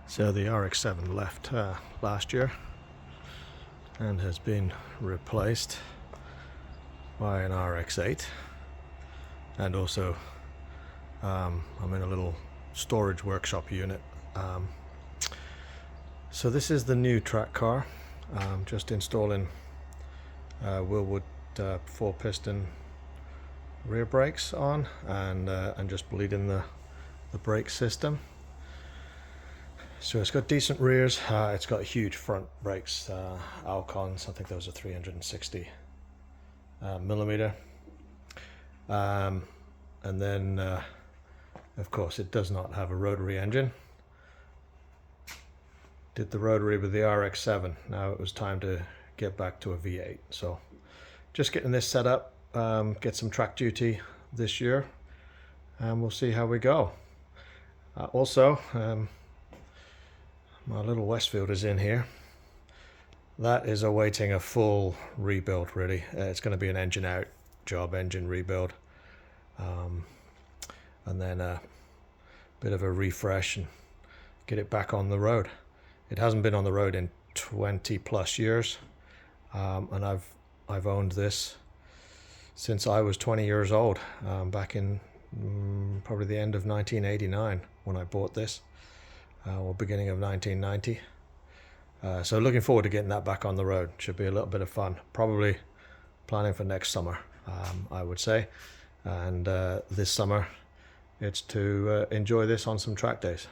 So the RX-7 left last year and has been replaced by an RX-8, and also I'm in a little storage workshop unit. So this is the new track car. Just installing Willwood 4-piston rear brakes on, and just bleeding the brake system. So it's got decent rears. It's got huge front brakes, Alcons. I think those are 360 millimeter. And then of course it does not have a rotary engine. Did the rotary with the RX-7. Now it was time to get back to a V8. So just getting this set up, get some track duty this year, and we'll see how we go. Also, my little Westfield is in here. That is awaiting a full rebuild, really. It's going to be an engine out job, engine rebuild, and then a bit of a refresh and get it back on the road. It hasn't been on the road in 20 plus years, and I've owned this since I was 20 years old, back in probably the end of 1989 when I bought this, or beginning of 1990. So looking forward to getting that back on the road. Should be a little bit of fun. Probably planning for next summer, I would say. And this summer it's to enjoy this on some track days.